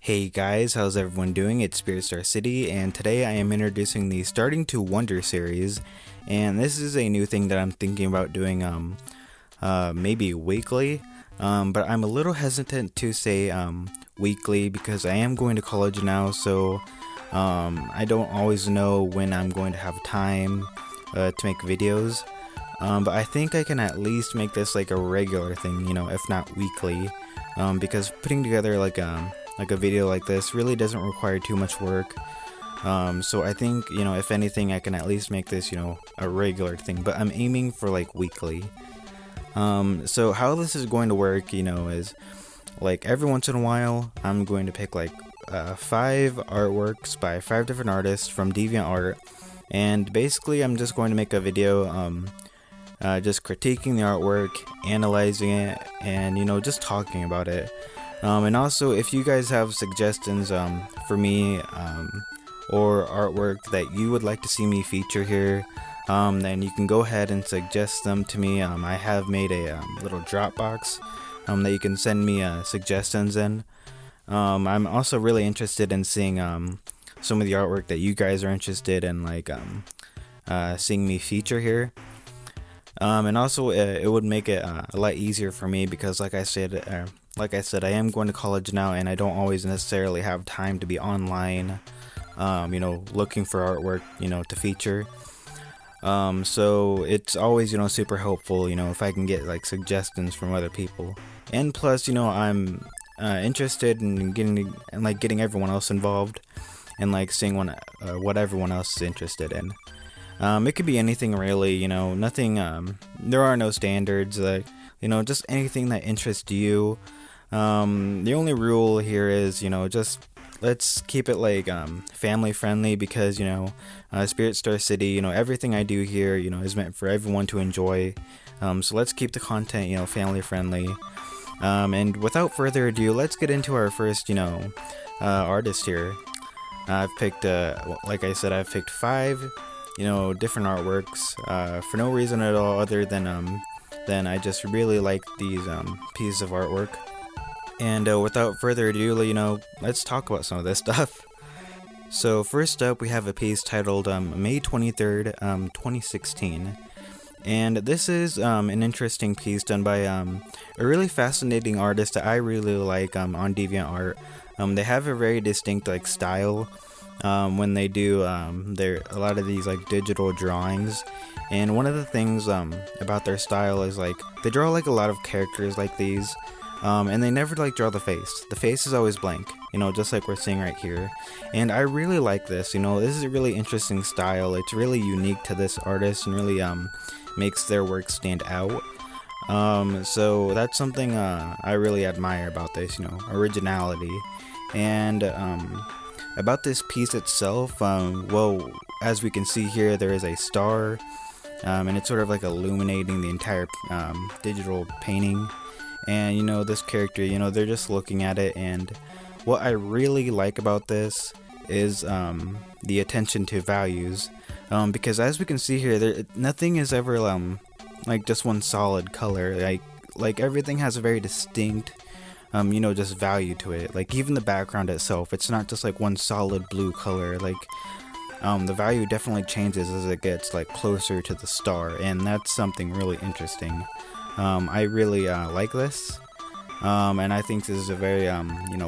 Hey guys, how's everyone doing? It's Spirit Star City, and today I am introducing the Starting to Wonder series, and this is a new thing that I'm thinking about doing maybe weekly, but I'm a little hesitant to say weekly because I am going to college now, so I don't always know when I'm going to have time to make videos, but I think I can at least make this like a regular thing, if not weekly, because putting together like a video like this really doesn't require too much work. So I think, if anything, I can at least make this, a regular thing, but I'm aiming for like weekly. So how this is going to work, is like every once in a while, I'm going to pick like 5 artworks by 5 different artists from DeviantArt, and basically I'm just going to make a video, just critiquing the artwork, analyzing it, and, just talking about it. And also, if you guys have suggestions for me or artwork that you would like to see me feature here, then you can go ahead and suggest them to me. I have made a little Dropbox that you can send me suggestions in. I'm also really interested in seeing some of the artwork that you guys are interested in, like seeing me feature here. And also, it would make it a lot easier for me because, like I said, I am going to college now, and I don't always necessarily have time to be online, looking for artwork, to feature. So it's always, super helpful, if I can get like suggestions from other people. And plus, I'm interested in getting everyone else involved, and like seeing what everyone else is interested in. It could be anything really, nothing. There are no standards, like just anything that interests you. The only rule here is, just let's keep it like family friendly, because Spirit Star City, everything I do here, is meant for everyone to enjoy. So let's keep the content, family friendly. And without further ado, let's get into our first, artist here. I've picked, like I said, I've picked 5, different artworks, for no reason at all other than I just really like these pieces of artwork. And without further ado, let's talk about some of this stuff. So first up, we have a piece titled May 23rd, 2016. And this is an interesting piece done by a really fascinating artist that I really like on DeviantArt. They have a very distinct like style when they do a lot of these like digital drawings. And one of the things about their style is like they draw like a lot of characters like these. And they never like draw the face. The face is always blank, just like we're seeing right here. And I really like this, this is a really interesting style. It's really unique to this artist and really makes their work stand out. So that's something I really admire about this, originality. And about this piece itself, well, as we can see here, there is a star, and it's sort of like illuminating the entire digital painting. And this character, they're just looking at it, and what I really like about this is the attention to values, because as we can see here, nothing is ever like just one solid color. Like everything has a very distinct just value to it. Like even the background itself, it's not just like one solid blue color. Like the value definitely changes as it gets like closer to the star, and that's something really interesting. I really like this, and I think this is a very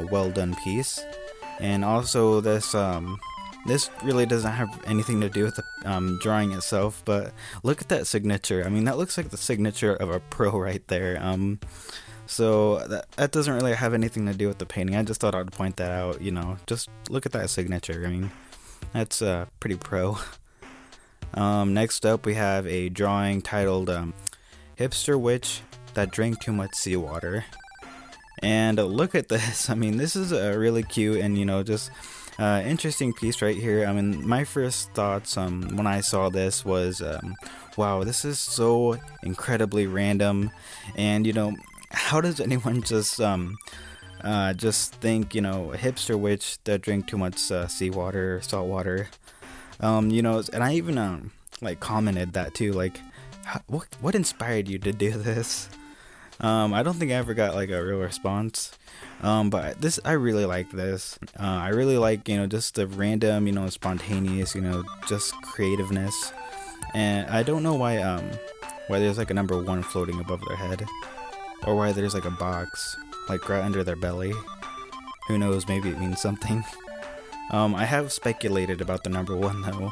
well done piece. And also this really doesn't have anything to do with the drawing itself, but look at that signature. I mean, that looks like the signature of a pro right there. So that doesn't really have anything to do with the painting. I just thought I'd point that out. Just look at that signature. I mean, that's pretty pro. Next up, we have a drawing titled Hipster Witch that drank too much seawater. And look at this. I mean, this is a really cute and just interesting piece right here. I mean, my first thoughts when I saw this was wow, this is so incredibly random. And how does anyone just think a hipster witch that drank too much seawater or salt water? And I even like commented that too, like what inspired you to do this? I don't think I ever got like a real response. But this, I really like this. I really like, just the random, spontaneous, just creativeness. And I don't know why there's like a number 1 floating above their head, or why there's like a box like right under their belly. Who knows? Maybe it means something. I have speculated about the number 1 though.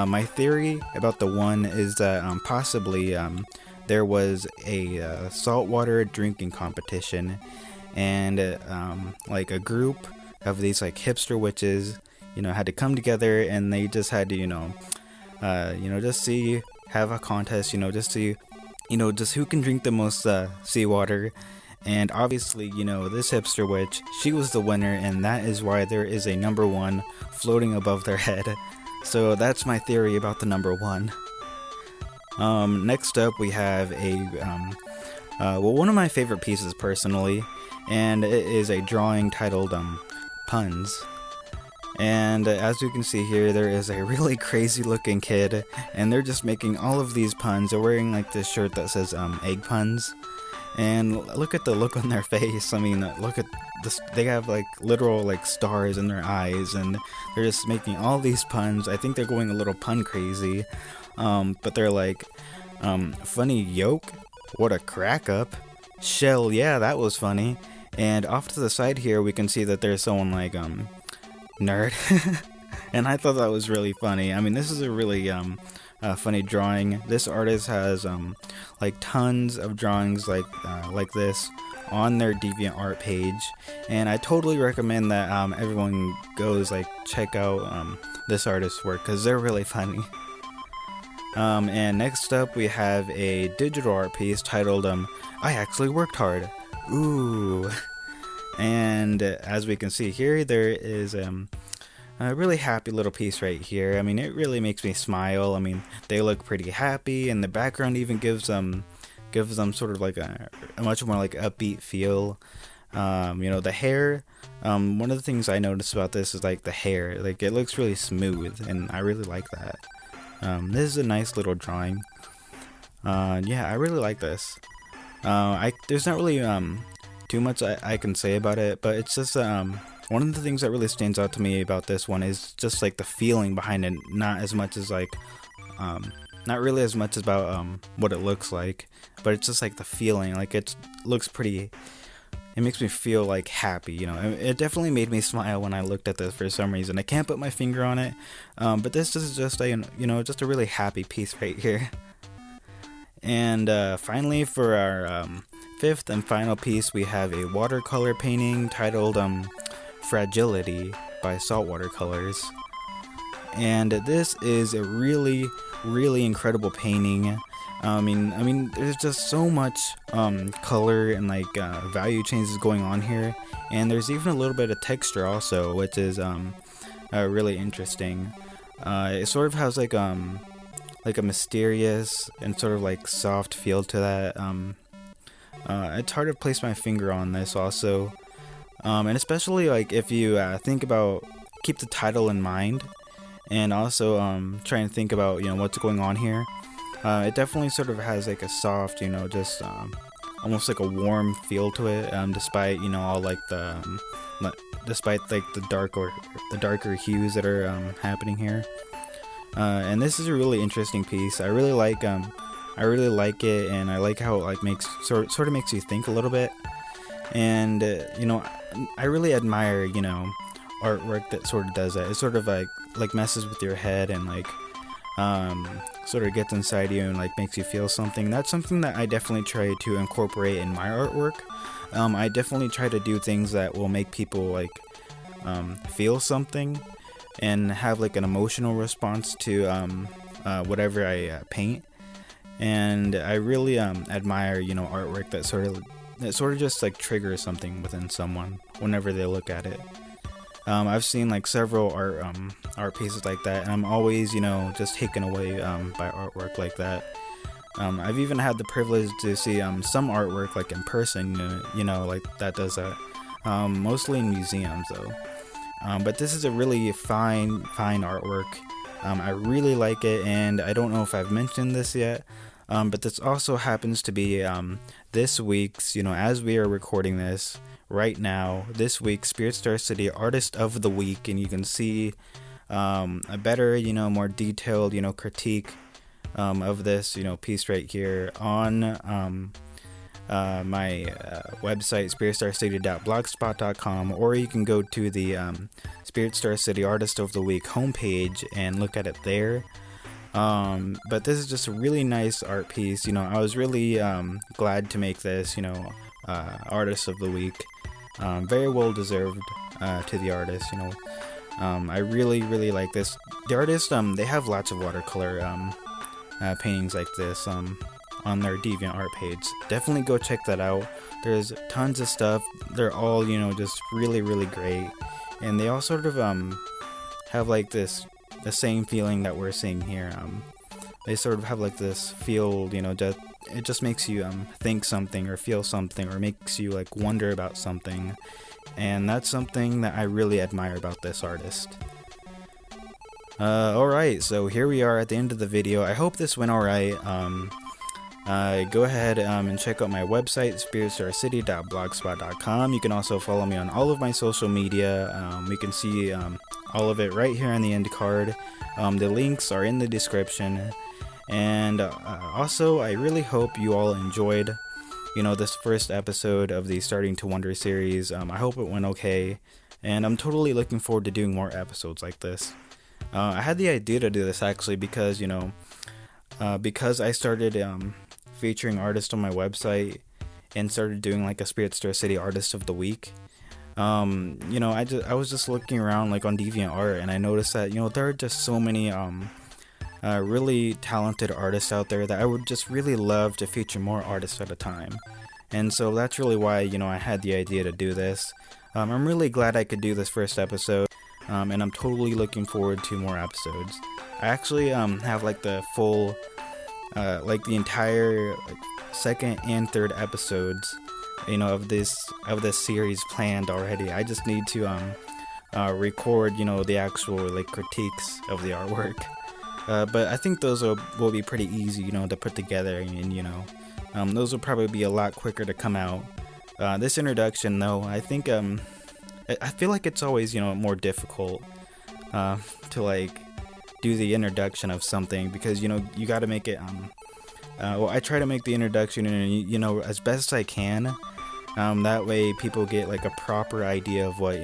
My theory about the 1 is that possibly there was a saltwater drinking competition, and like a group of these like hipster witches, had to come together, and they just had to, just have a contest, just see, just who can drink the most seawater. And obviously, this hipster witch, she was the winner, and that is why there is a number 1 floating above their head. So that's my theory about the number 1. Next up, we have one of my favorite pieces personally, and it is a drawing titled Puns. And as you can see here, there is a really crazy looking kid, and they're just making all of these puns. They're wearing like this shirt that says egg puns. And look at the look on their face. I mean, look at this. They have like literal like stars in their eyes, and they're just making all these puns. I think they're going a little pun crazy. But they're like, funny yolk, what a crack up. Shell, yeah, that was funny. And off to the side here, we can see that there's someone like, nerd. And I thought that was really funny. I mean, this is a really, funny drawing. This artist has like tons of drawings like this on their DeviantArt page, and I totally recommend that everyone goes like check out this artist's work, because they're really funny. And next up we have a digital art piece titled I actually worked hard. Ooh. And as we can see here, there is a really happy little piece right here. I mean, it really makes me smile. I mean, they look pretty happy, and the background even gives them sort of like a much more like upbeat feel. The hair. One of the things I noticed about this is like the hair. Like, it looks really smooth, and I really like that. This is a nice little drawing. Yeah, I really like this. There's not really too much I can say about it, but it's just one of the things that really stands out to me about this one is just like the feeling behind it, not as much as like not really as much about what it looks like, but it's just like the feeling. Like, it looks pretty, it makes me feel like happy, It definitely made me smile when I looked at this for some reason. I can't put my finger on it, but this is just a just a really happy piece right here. And finally, for our 5th and final piece, we have a watercolor painting titled Fragility by SaltWatercolors. And this is a really, really incredible painting. I mean, there's just so much color and like value changes going on here, and there's even a little bit of texture also, which is really interesting. It sort of has like a mysterious and sort of like soft feel to that. It's hard to place my finger on this also, and especially like if you think about, keep the title in mind, and also try and think about what's going on here. It definitely sort of has like a soft, just almost like a warm feel to it, despite all like despite like the darker hues that are happening here. And this is a really interesting piece. I really like it, and I like how it like sort of makes you think a little bit. And I really admire artwork that sort of does that. It sort of like messes with your head and like sort of gets inside you and like makes you feel something. That's something that I definitely try to incorporate in my artwork. I definitely try to do things that will make people like feel something and have like an emotional response to whatever I paint. And I really admire artwork that sort of just like triggers something within someone whenever they look at it. I've seen like several art pieces like that, and I'm always just taken away by artwork like that. I've even had the privilege to see some artwork like in person, like that does that. Mostly in museums though. But this is a really fine artwork. I really like it, and I don't know if I've mentioned this yet, But this also happens to be this week's, as we are recording this right now, this week's Spirit Star City Artist of the Week, and you can see a better, more detailed, critique of this, piece right here on my website, spiritstarcity.blogspot.com, or you can go to the Spirit Star City Artist of the Week homepage and look at it there. But this is just a really nice art piece. I was really glad to make this, Artist of the Week. Very well deserved to the artist. I really like this. The artist, they have lots of watercolor paintings like this on their DeviantArt page. Definitely go check that out. There's tons of stuff. They're all, just really great, and they all sort of have like the same feeling that we're seeing here. They sort of have like this feel, it just makes you think something or feel something, or makes you like wonder about something, and that's something that I really admire about this artist. Alright, so here we are at the end of the video. I hope this went alright. Go ahead and check out my website, spiritstarcity.blogspot.com. You can also follow me on all of my social media. You can see all of it right here on the end card. The links are in the description. And also, I really hope you all enjoyed, this first episode of the Starting to Wonder series. I hope it went okay, and I'm totally looking forward to doing more episodes like this. I had the idea to do this actually because, because I started featuring artists on my website and started doing like a Spirit Star City Artist of the Week. I was just looking around like on DeviantArt, and I noticed that, there are just so many really talented artists out there that I would just really love to feature more artists at a time. And so that's really why, I had the idea to do this. I'm really glad I could do this first episode, and I'm totally looking forward to more episodes. I actually have like the full, like the entire second and third episodes, of this series planned already. I just need to record, the actual like critiques of the artwork. But I think those will be pretty easy, to put together, and those will probably be a lot quicker to come out. This introduction, though, I think I feel like it's always, more difficult to like do the introduction of something, because you got to make it. Well, I try to make the introduction, and as best I can. That way, people get like a proper idea of what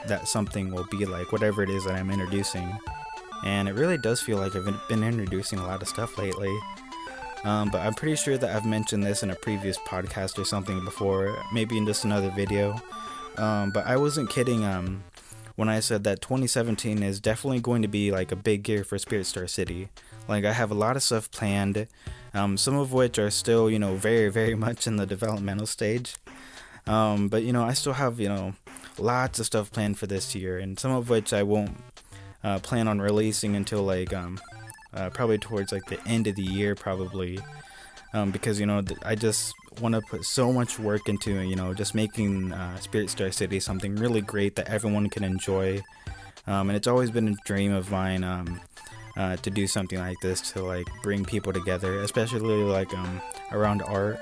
that something will be like, whatever it is that I'm introducing. And it really does feel like I've been introducing a lot of stuff lately. But I'm pretty sure that I've mentioned this in a previous podcast or something before, maybe in just another video. But I wasn't kidding when I said that 2017 is definitely going to be like a big year for Spirit Star City. Like, I have a lot of stuff planned, some of which are still, very much in the developmental stage. But, I still have, lots of stuff planned for this year, and some of which I won't plan on releasing until like probably towards like the end of the year, probably, because I just want to put so much work into just making Spirit Star City something really great that everyone can enjoy, and it's always been a dream of mine to do something like this, to like bring people together, especially like around art.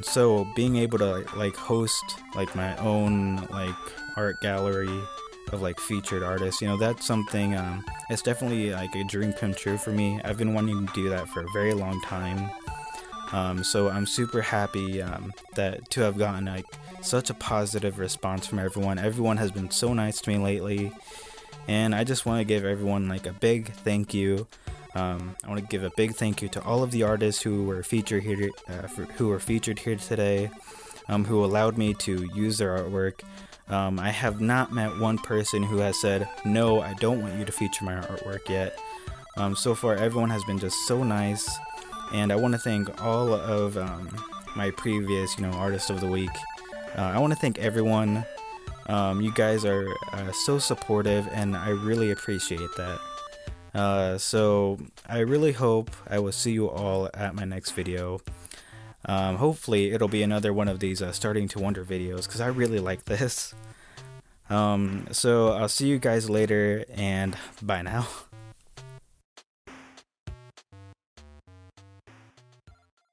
So being able to like host like my own like art gallery of like featured artists, that's something, it's definitely like a dream come true for me. I've been wanting to do that for a very long time. So I'm super happy that to have gotten like such a positive response from everyone. Everyone has been so nice to me lately, and I just want to give everyone like a big thank you. I want to give a big thank you to all of the artists who were featured here, today, who allowed me to use their artwork. I have not met one person who has said, no, I don't want you to feature my artwork yet. So far, everyone has been just so nice, and I want to thank all of my previous, Artist of the Week. I want to thank everyone. You guys are so supportive, and I really appreciate that. So I really hope I will see you all at my next video. Hopefully it'll be another one of these Starting to Wonder videos, because I really like this. So I'll see you guys later, and bye now.